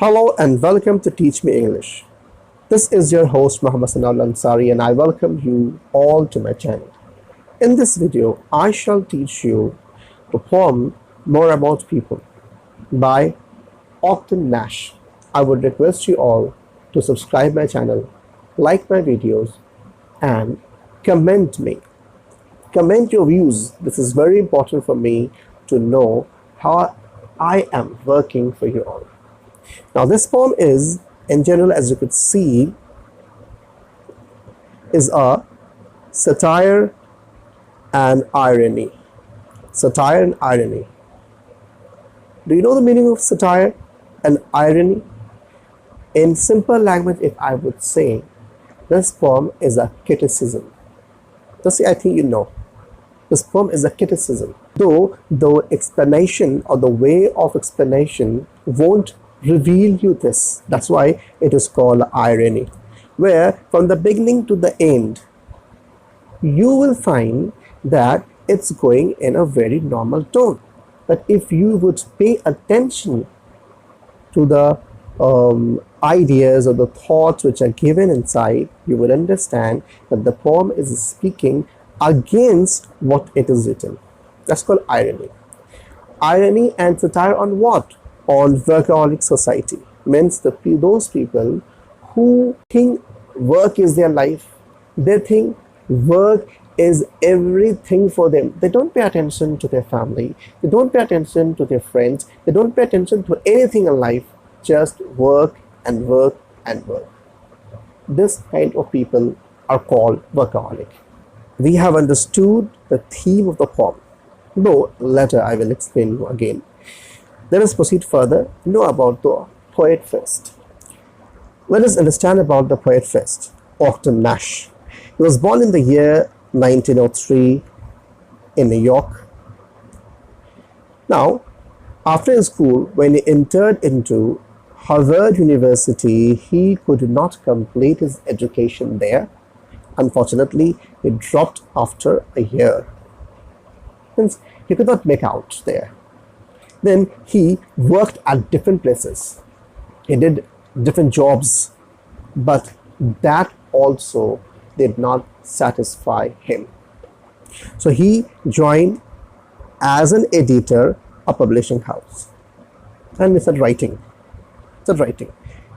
Hello and welcome to Teach Me English. This is your host Muhammad Ansari and I welcome you all to my channel. In this video, I shall teach you the poem More About People by Ogden Nash. I would request you all to subscribe my channel, like my videos and comment me. Comment your views. This is very important for me to know how I am working for you all. Now this poem is, in general, as you could see, is a satire and irony. Satire and irony. Do you know the meaning of satire and irony? In simple language, if I would say, this poem is a criticism. Just I think you know. This poem is a criticism. Though the explanation or the way of explanation won't reveal you this. That's why it is called irony, where from the beginning to the end you will find that it's going in a very normal tone. But if you would pay attention to the ideas or the thoughts which are given inside, you will understand that the poem is speaking against what it is written. That's called irony. Irony and satire on what? On workaholic society. Means those people who think work is their life. They think work is everything for them. They don't pay attention to their family. They don't pay attention to their friends. They don't pay attention to anything in life. Just work and work and work. This kind of people are called workaholic. We have understood the theme of the poem, though later I will explain you again. Let us proceed further, know about the poet first. Let us understand about the poet first, Ogden Nash. He was born in the year 1903 in New York. Now, after his school, when he entered into Harvard University, he could not complete his education there. Unfortunately, he dropped after a year. Since he could not make out there. Then he worked at different places. He did different jobs, but that also did not satisfy him. So he joined as an editor a publishing house and he started writing.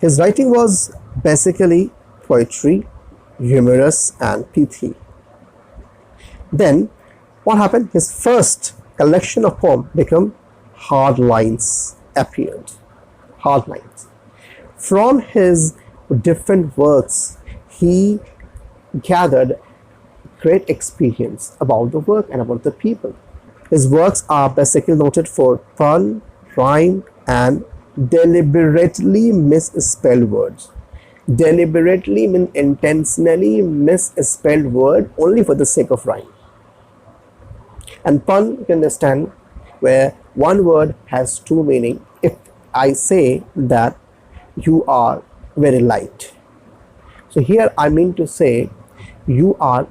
His writing was basically poetry, humorous and pithy. Then what happened? His first collection of poems became Hard Lines appeared. Hard Lines. From his different works, he gathered great experience about the work and about the people. His works are basically noted for pun, rhyme, and deliberately misspelled words. Deliberately means intentionally misspelled word only for the sake of rhyme. And pun, you can understand, where one word has two meanings. If I say that you are very light, so here I mean to say you are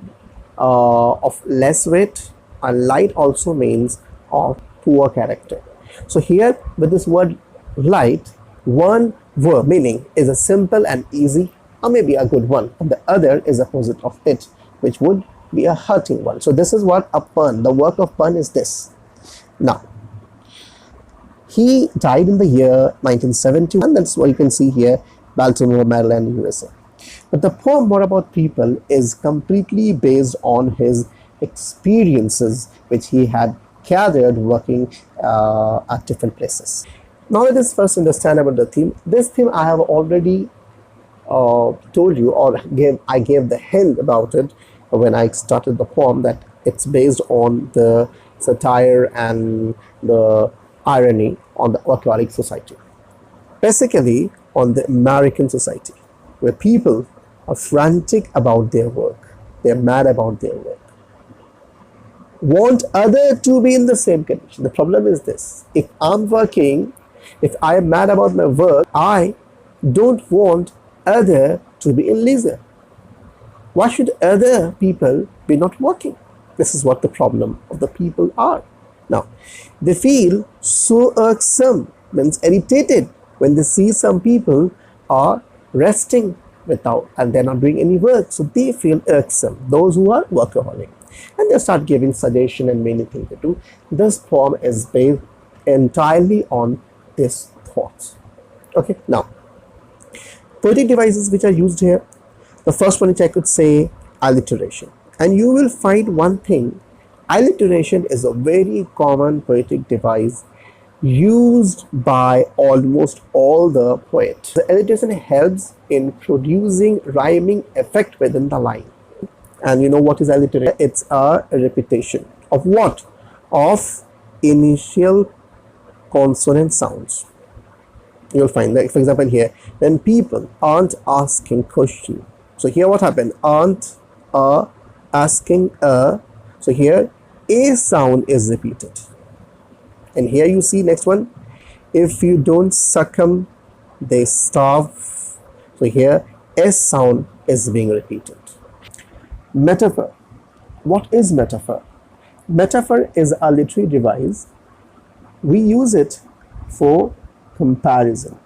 of less weight, and light also means of poor character. So here with this word light, one word meaning is a simple and easy or maybe a good one, and the other is opposite of it, which would be a hurting one. So this is what a pun, the work of pun is this. Now, he died in the year 1971. That's what you can see here, Baltimore, Maryland, USA. But the poem More About People is completely based on his experiences which he had gathered working at different places. Now let us first understand about the theme. This theme I have already told you, or I gave the hint about it when I started the poem, that it's based on the satire and the irony on the workaholic society. Basically on the American society, where people are frantic about their work. They're mad about their work. Want other to be in the same condition. The problem is this: if I'm working, if I am mad about my work, I don't want other to be in leisure. Why should other people be not working? This is what the problem of the people are. Now, they feel so irksome, means irritated when they see some people are resting without and they're not doing any work, so they feel irksome, those who are workaholic, and they start giving suggestion and many things to do. This poem is based entirely on this thought. Okay, now poetic devices which are used here, the first one which I could say, alliteration. And you will find one thing, alliteration is a very common poetic device used by almost all the poets. The alliteration helps in producing rhyming effect within the line. And you know what is alliteration? It's a repetition of what? Of initial consonant sounds. You'll find that, for example, here, when people aren't asking question. So here what happened? Aren't, asking, so here a sound is repeated. And here you see next one, if you don't succumb, they starve. So here S sound is being repeated. Metaphor. What is metaphor? Metaphor is a literary device. We use it for comparison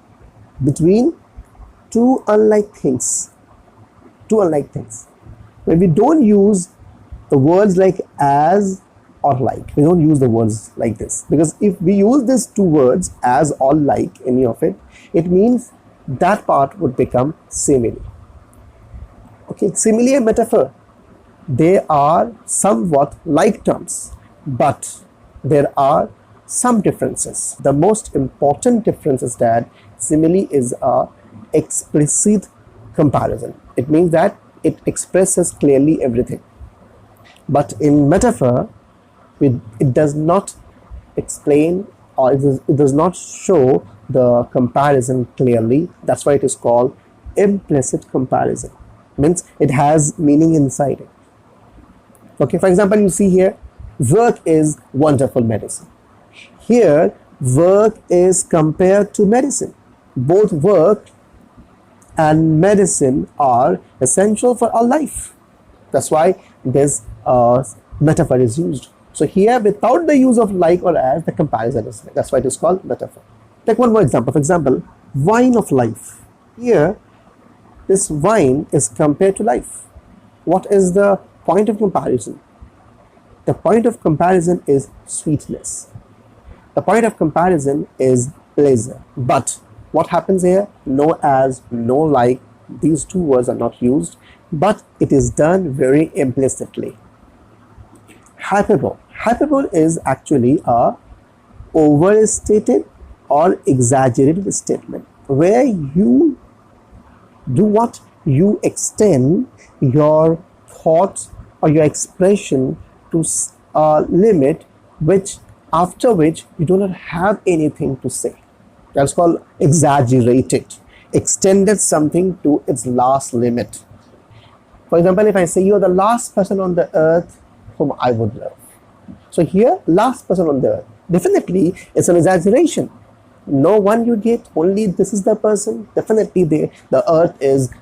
between two unlike things. When we don't use the words like as or like, we don't use the words like this, because if we use these two words as or like, any of it, it means that part would become simile. Okay, simile and metaphor, they are somewhat like terms, but there are some differences. The most important difference is that simile is a explicit comparison. It means that it expresses clearly everything. But in metaphor, it does not explain, or it does not show the comparison clearly. That's why it is called implicit comparison. Means it has meaning inside it. Okay, for example, you see here, work is wonderful medicine. Here, work is compared to medicine. Both work and medicine are essential for our life. That's why this metaphor is used. So here, without the use of like or as, the comparison is there. That's why it is called metaphor. Take one more example. For example, wine of life. Here, this wine is compared to life. What is the point of comparison? The point of comparison is sweetness. The point of comparison is pleasure. But what happens here? No as, no like. These two words are not used, but it is done very implicitly. Hyperbole. Hyperbole is actually a overstated or exaggerated statement where you do what? You extend your thoughts or your expression to a limit after which you do not have anything to say. That's called exaggerated. Extended something to its last limit. For example, if I say you are the last person on the earth whom I would love. So here, last person on the earth. Definitely, it's an exaggeration. No one you get, only this is the person. Definitely, the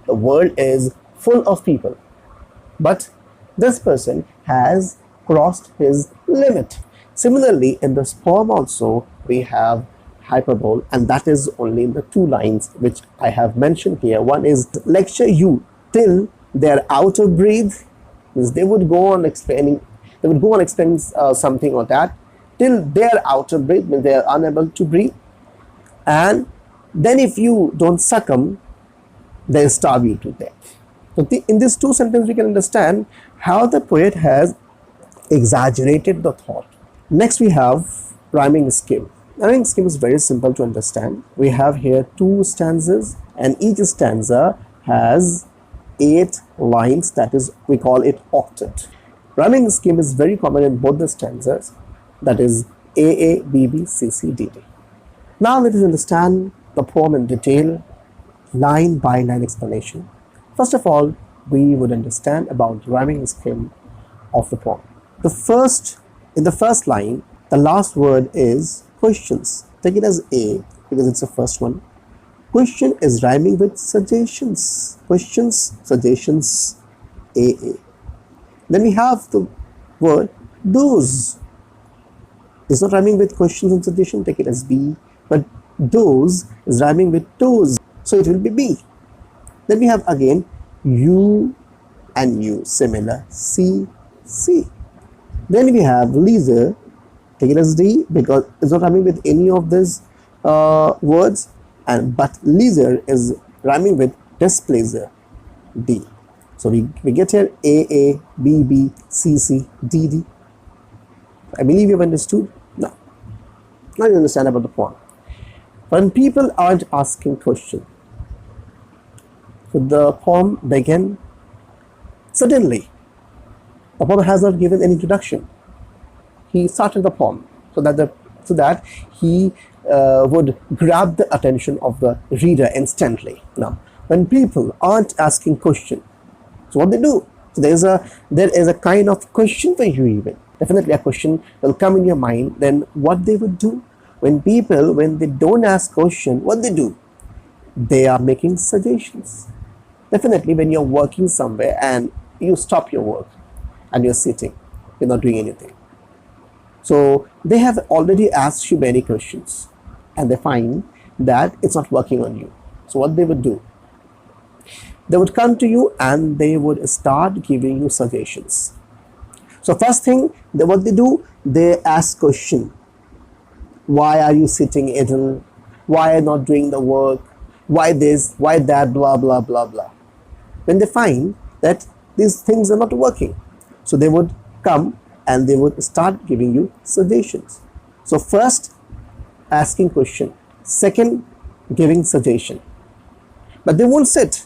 world is full of people. But this person has crossed his limit. Similarly, in this poem also, we have hyperbole, and that is only in the two lines which I have mentioned here. One is lecture you till they're out of breath. Means they would go on explaining something or that till they're out of breath, means they are unable to breathe. And then if you don't succumb, they'll starve you to death. So in these two sentences, we can understand how the poet has exaggerated the thought. Next, we have rhyming scheme. Rhyming scheme is very simple to understand. We have here two stanzas, and each stanza has 8 lines. That is, we call it octet. Rhyming scheme is very common in both the stanzas. That is AA, BB, CC, DD. Now let us understand the poem in detail, line by line explanation. First of all, we would understand about the rhyming scheme of the poem. In the first line, the last word is questions. Take it as A because it's the first one. Question is rhyming with suggestions. Questions, suggestions, AA. Then we have the word those. It's not rhyming with questions and suggestions. Take it as B. But Those is rhyming with toes, so it will be B. Then we have again U and U, similar, C, C. Then we have leisure, take it as D because it's not rhyming with any of these words, but leisure is rhyming with displeasure, D. So we get here A, B, B, C, C, D, D. I believe you've understood. Now you understand about the poem. When people aren't asking questions, so the poem began suddenly. The poem has not given any introduction. He started the poem so that he would grab the attention of the reader instantly. Now, when people aren't asking questions, so what they do? So there is a kind of question for you even. Definitely a question will come in your mind. Then what they would do? When they don't ask question, what they do? They are making suggestions. Definitely when you're working somewhere and you stop your work and you're sitting, you're not doing anything. So they have already asked you many questions and they find that it's not working on you. So what they would do? They would come to you and they would start giving you suggestions. So first thing, what they do, they ask question. Why are you sitting idle? Why are you not doing the work? Why this? Why that? Blah, blah, blah, blah. When they find that these things are not working, so they would come and they would start giving you suggestions. So first, asking question. Second, giving suggestion. But they won't sit.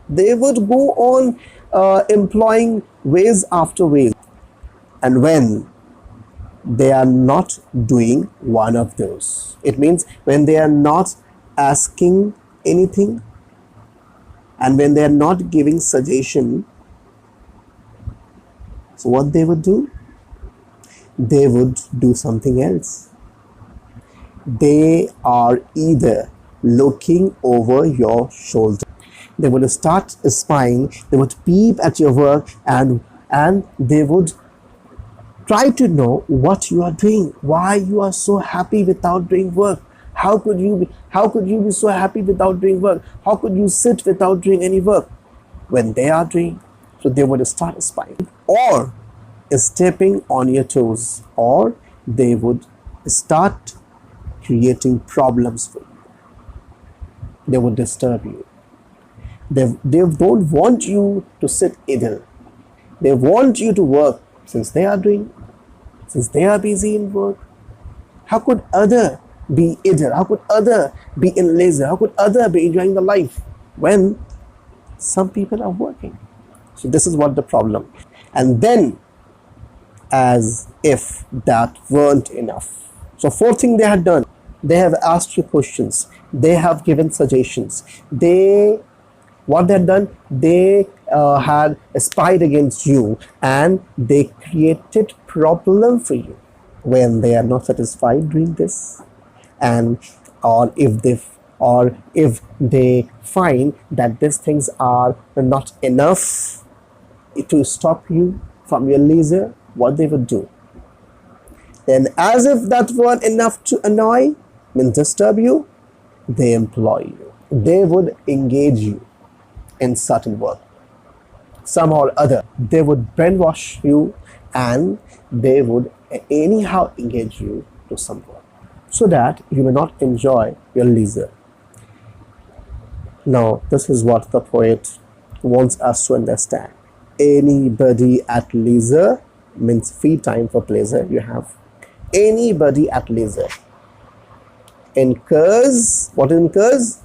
They would go on employing ways after ways. And when they are not doing one of those, it means when they are not asking anything and when they are not giving suggestion, so what they would do? They would do something else. They are either looking over your shoulder. They would start spying, they would peep at your work and they would try to know what you are doing, why you are so happy without doing work. How could you be so happy without doing work? How could you sit without doing any work when they are doing? So they would start spying or stepping on your toes, or they would start creating problems for you. They would disturb you. They don't want you to sit idle. They want you to work since they are busy in work. How could other be idle? How could other be in leisure? How could other be enjoying the life when some people are working? So this is what the problem. And then, as if that weren't enough, so fourth thing they had done, they have asked you questions, they have given suggestions, what they had done, they had spied against you and they created problem for you. When they are not satisfied doing this, and or if they find that these things are not enough to stop you from your leisure, what they would do? Then, as if that weren't enough to annoy, means disturb you, they employ you. They would engage you in certain work. Somehow or other, they would brainwash you and they would anyhow engage you to some work so that you may not enjoy your leisure. Now, this is what the poet wants us to understand. Anybody at leisure means free time for pleasure you have. Anybody at leisure incurs, what incurs?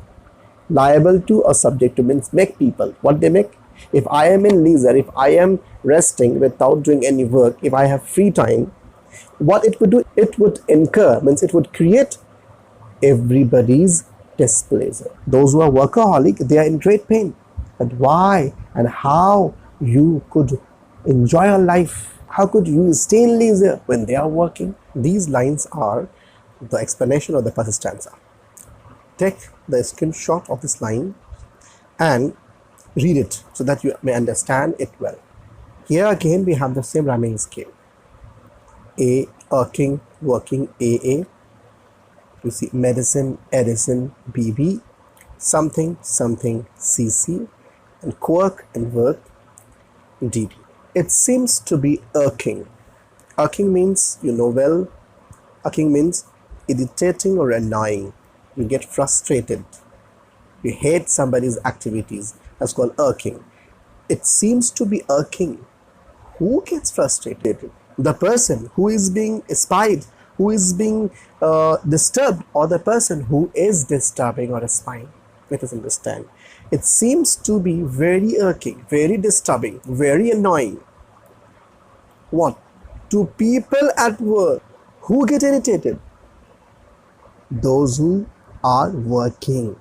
Liable to or subject to, means make people. What they make? If I am in leisure, if I am resting without doing any work, if I have free time, what it would do? It would incur, means it would create everybody's displeasure. Those who are workaholic, they are in great pain. But why and how you could enjoy your life? How could you stay in leisure when they are working? These lines are the explanation of the first stanza. Take the screenshot of this line and read it so that you may understand it well. Here again we have the same rhyming scheme. A, working, AA, You see medicine, Edison, BB, something, something, CC, and quirk and work, DD. It seems to be irking. Irking means, you know well, irking means irritating or annoying. You get frustrated. You hate somebody's activities. That's called irking. It seems to be irking. Who gets frustrated? The person who is being espied, who is being disturbed, or the person who is disturbing or espying. Let us understand. It seems to be very irking, very disturbing, very annoying. What? To people at work. Who get irritated? Those who are working.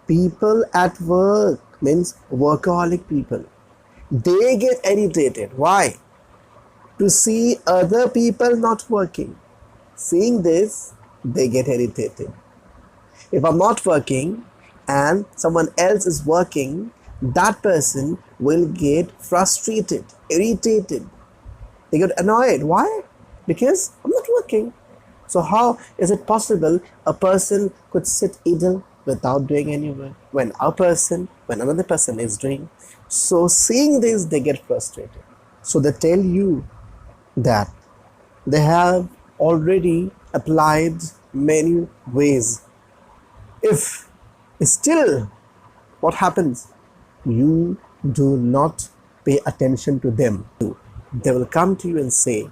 People at work means workaholic people. They get irritated. Why? To see other people not working. Seeing this, they get irritated. If I'm not working and someone else is working, that person will get frustrated, irritated. They get annoyed. Why? Because I'm not working. So how is it possible a person could sit idle without doing any work when another person is doing? So seeing this, they get frustrated. So they tell you that they have already applied many ways. If still, what happens? You do not pay attention to them. They will come to you and say,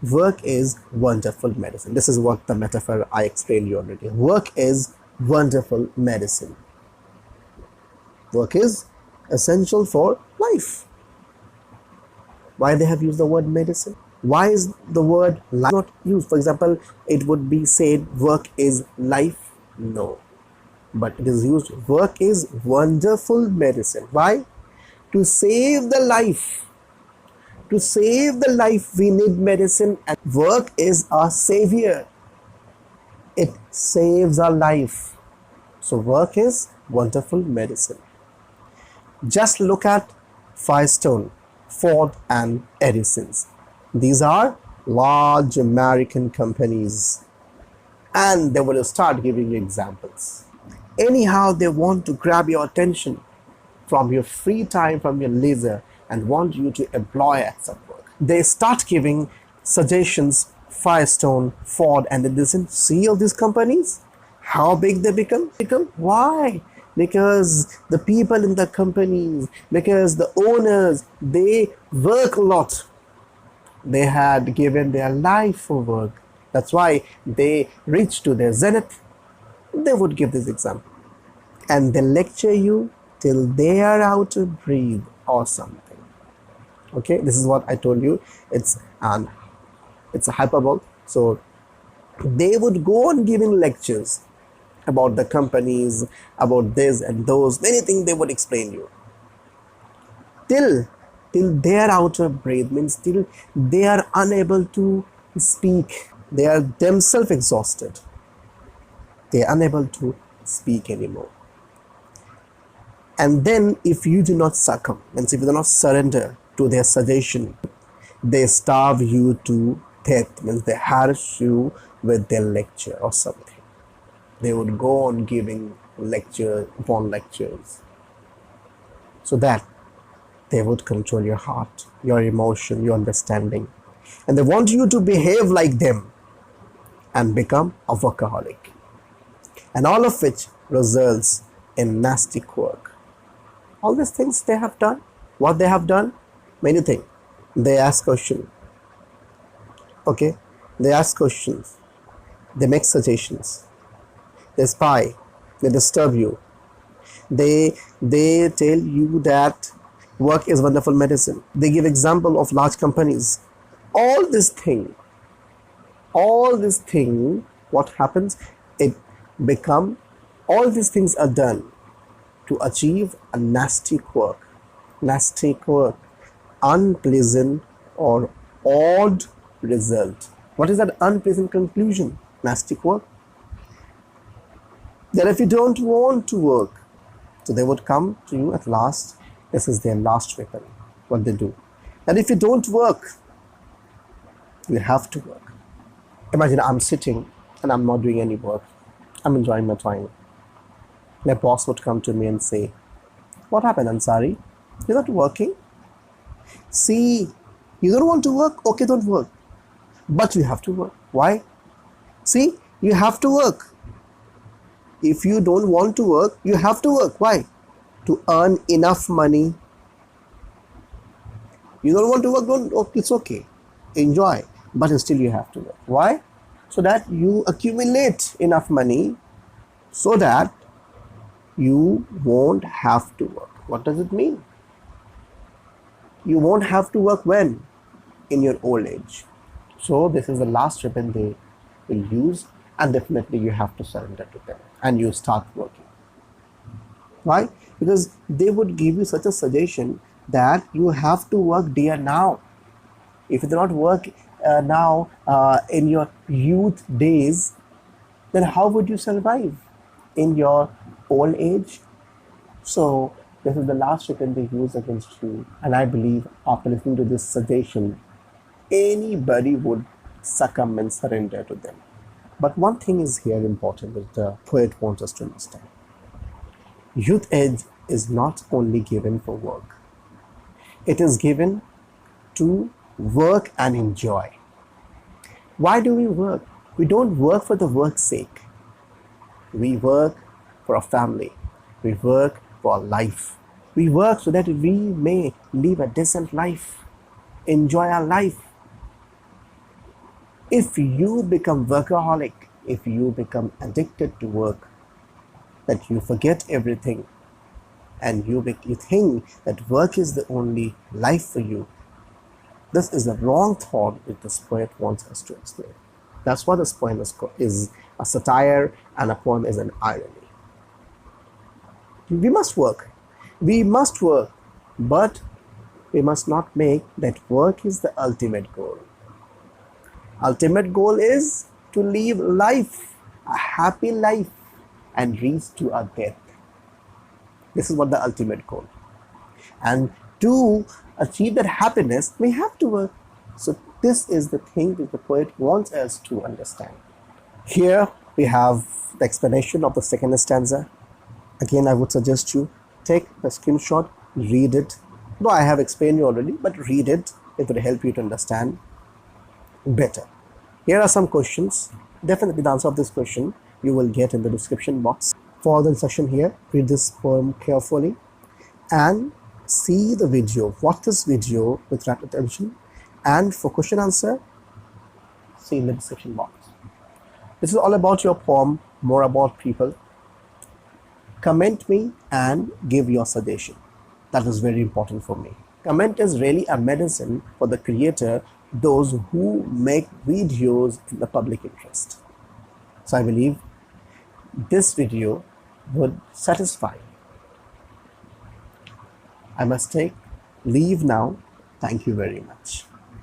work is wonderful medicine. This is what the metaphor I explained you already. Work is wonderful medicine. Work is essential for life. Why they have used the word medicine? Why is the word life not used? For example, it would be said work is life. No. But it is used, work is wonderful medicine. Why? To save the life. To save the life, we need medicine, and work is our savior. It saves our life. So work is wonderful medicine. Just look at Firestone, Ford and Edison's. These are large American companies, and they will start giving you examples. Anyhow, they want to grab your attention from your free time, from your leisure, and want you to employ at some work. They start giving suggestions, Firestone, Ford, and Edison. See all these companies? How big they become? Why? Because the people in the companies, because the owners, they work a lot. They had given their life for work. That's why they reach to their zenith. They would give this example. And they lecture you till they are out to breathe or something. Okay, this is what I told you. It's a hyperbole. So they would go on giving lectures about the companies, about this and those, many things they would explain you. Till they are out of breath, means till they are unable to speak. They are themselves exhausted. They are unable to speak anymore. And then if you do not succumb, means if you do not surrender to their suggestion, they starve you to death, means they harass you with their lecture or something. They would go on giving lecture upon lectures, so that they would control your heart, your emotion, your understanding, and they want you to behave like them and become a workaholic, and all of which results in nasty work. All these things they have done. What they have done? Many things. They ask questions. Okay? They ask questions. They make suggestions. They spy. They disturb you. They tell you that work is wonderful medicine. They give example of large companies. All this thing, what happens? All these things are done to achieve a nasty work, unpleasant or odd result. What is that unpleasant conclusion? Nasty work. That if you don't want to work, so they would come to you at last. This is their last weapon. What they do. And if you don't work, you have to work. Imagine I'm sitting and I'm not doing any work. I'm enjoying my time. My boss would come to me and say, "What happened, Ansari? You're not working? See, you don't want to work? Okay, don't work. But you have to work. Why? See, you have to work. If you don't want to work, you have to work. Why? To earn enough money. You don't want to work, don't, oh, it's okay. Enjoy. But still you have to work. Why? So that you accumulate enough money so that you won't have to work. What does it mean? You won't have to work when? In your old age. So this is the last weapon they will use, and definitely you have to surrender to them and you start working. Why? Because they would give you such a suggestion that you have to work there now. If you do not work now in your youth days, then how would you survive in your old age? So this is the last weapon they use against you, and I believe after listening to this suggestion, anybody would succumb and surrender to them. But one thing is here important that the poet wants us to understand. Youth age is not only given for work. It is given to work and enjoy. Why do we work? We don't work for the work's sake. We work for our family. We work for our life. We work so that we may live a decent life, enjoy our life. If you become workaholic, if you become addicted to work, that you forget everything and you think that work is the only life for you, this is the wrong thought that this poet wants us to explain. That's what this poem is a satire, and a poem is an irony. We must work. We must work, but we must not make that work is the ultimate goal. Ultimate goal is to live life, a happy life, and reach to our death. This is what the ultimate goal. And to achieve that happiness, we have to work. So this is the thing that the poet wants us to understand. Here we have the explanation of the second stanza. Again, I would suggest you take a screenshot, read it. Though I have explained you already, but read it. It will help you to understand better. Here are some questions. Definitely the answer of this question you will get in the description box. For the instruction here, read this poem carefully and see the video. Watch this video with rapt attention, and for question answer, see in the description box. This is all about your poem, more about people. Comment me and give your suggestion. That is very important for me. Comment is really a medicine for the creator, those who make videos in the public interest. So I believe this video would satisfy. I must take leave now. Thank you very much.